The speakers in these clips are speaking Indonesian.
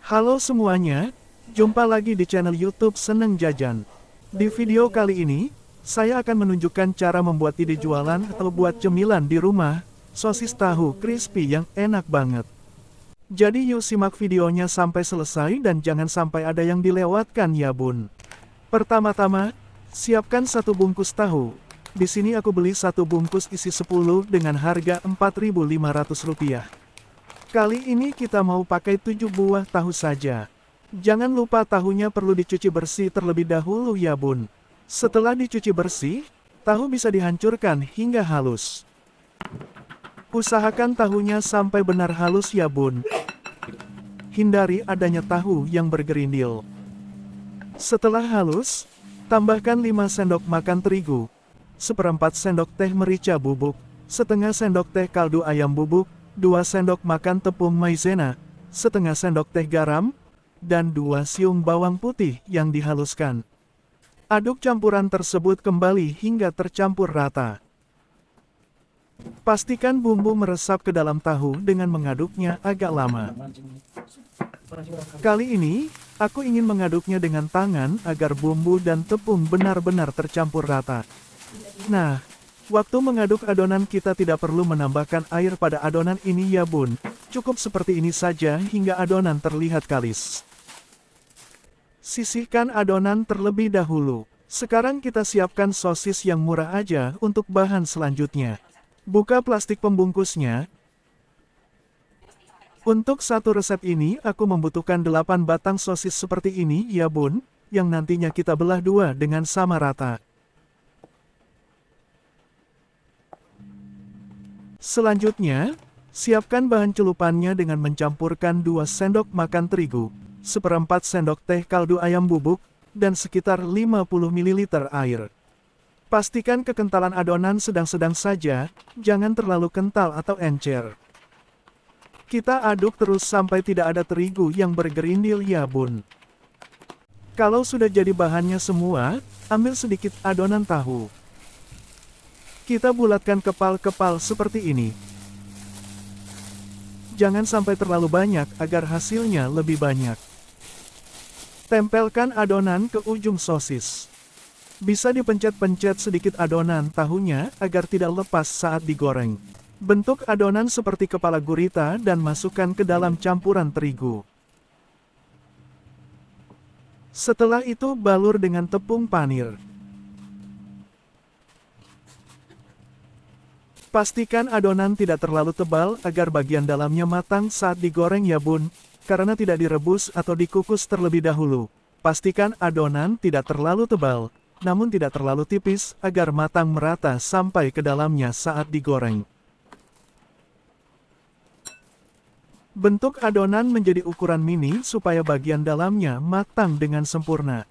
Halo semuanya, jumpa lagi di channel YouTube Seneng Jajan. Di video kali ini, saya akan menunjukkan cara membuat ide jualan atau buat cemilan di rumah, sosis tahu crispy yang enak banget. Jadi yuk simak videonya sampai selesai dan jangan sampai ada yang dilewatkan ya bun. Pertama-tama, siapkan satu bungkus tahu. Di sini aku beli satu bungkus isi 10 dengan harga Rp4.500. Kali ini kita mau pakai 7 buah tahu saja. Jangan lupa tahunya perlu dicuci bersih terlebih dahulu ya bun. Setelah dicuci bersih, tahu bisa dihancurkan hingga halus. Usahakan tahunya sampai benar halus ya bun. Hindari adanya tahu yang bergerindil. Setelah halus, tambahkan 5 sendok makan terigu, 1/4 sendok teh merica bubuk, setengah sendok teh kaldu ayam bubuk, 2 sendok makan tepung maizena, setengah sendok teh garam, dan 2 siung bawang putih yang dihaluskan. Aduk campuran tersebut kembali hingga tercampur rata. Pastikan bumbu meresap ke dalam tahu dengan mengaduknya agak lama. Kali ini, aku ingin mengaduknya dengan tangan agar bumbu dan tepung benar-benar tercampur rata. Nah, waktu mengaduk adonan kita tidak perlu menambahkan air pada adonan ini ya bun. Cukup seperti ini saja hingga adonan terlihat kalis. Sisihkan adonan terlebih dahulu. Sekarang kita siapkan sosis yang murah aja untuk bahan selanjutnya. Buka plastik pembungkusnya. Untuk satu resep ini aku membutuhkan 8 batang sosis seperti ini ya bun, yang nantinya kita belah dua dengan sama rata. Selanjutnya, siapkan bahan celupannya dengan mencampurkan 2 sendok makan terigu, 1/4 sendok teh kaldu ayam bubuk, dan sekitar 50 ml air. Pastikan kekentalan adonan sedang-sedang saja, jangan terlalu kental atau encer. Kita aduk terus sampai tidak ada terigu yang bergerindil ya bun. Kalau sudah jadi bahannya semua, ambil sedikit adonan tahu. Kita bulatkan kepal-kepal seperti ini. Jangan sampai terlalu banyak agar hasilnya lebih banyak. Tempelkan adonan ke ujung sosis. Bisa dipencet-pencet sedikit adonan tahunya agar tidak lepas saat digoreng. Bentuk adonan seperti kepala gurita dan masukkan ke dalam campuran terigu. Setelah itu balur dengan tepung panir. Pastikan adonan tidak terlalu tebal agar bagian dalamnya matang saat digoreng ya bun, karena tidak direbus atau dikukus terlebih dahulu. Pastikan adonan tidak terlalu tebal, namun tidak terlalu tipis agar matang merata sampai ke dalamnya saat digoreng. Bentuk adonan menjadi ukuran mini supaya bagian dalamnya matang dengan sempurna.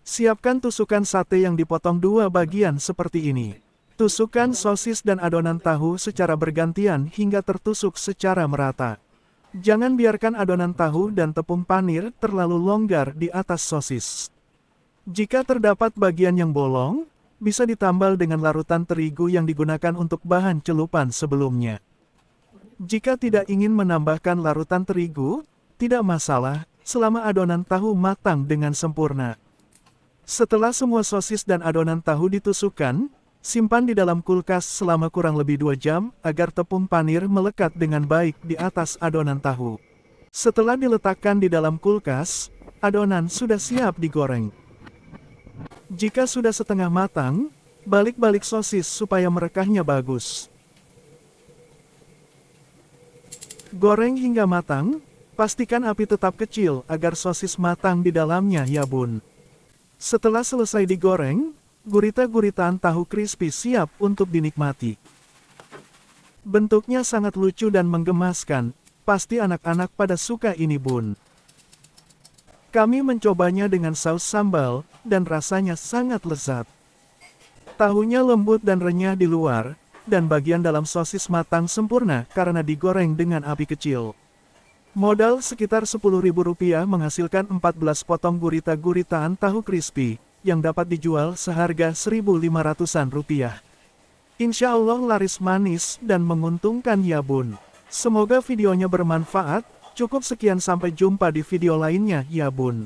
Siapkan tusukan sate yang dipotong 2 bagian seperti ini. Tusukkan sosis dan adonan tahu secara bergantian hingga tertusuk secara merata. Jangan biarkan adonan tahu dan tepung panir terlalu longgar di atas sosis. Jika terdapat bagian yang bolong, bisa ditambal dengan larutan terigu yang digunakan untuk bahan celupan sebelumnya. Jika tidak ingin menambahkan larutan terigu, tidak masalah, selama adonan tahu matang dengan sempurna. Setelah semua sosis dan adonan tahu ditusukkan, simpan di dalam kulkas selama kurang lebih 2 jam, agar tepung panir melekat dengan baik di atas adonan tahu. Setelah diletakkan di dalam kulkas, adonan sudah siap digoreng. Jika sudah setengah matang, balik-balik sosis supaya merekahnya bagus. Goreng hingga matang, pastikan api tetap kecil agar sosis matang di dalamnya ya bun. Setelah selesai digoreng, gurita-guritaan tahu crispy siap untuk dinikmati. Bentuknya sangat lucu dan menggemaskan, pasti anak-anak pada suka ini bun. Kami mencobanya dengan saus sambal, dan rasanya sangat lezat. Tahunya lembut dan renyah di luar, dan bagian dalam sosis matang sempurna karena digoreng dengan api kecil. Modal sekitar Rp10.000 menghasilkan 14 potong gurita-guritaan tahu crispy, yang dapat dijual seharga Rp1.500-an. Insya Allah laris manis dan menguntungkan ya bun. Semoga videonya bermanfaat. Cukup sekian, sampai jumpa di video lainnya ya bun.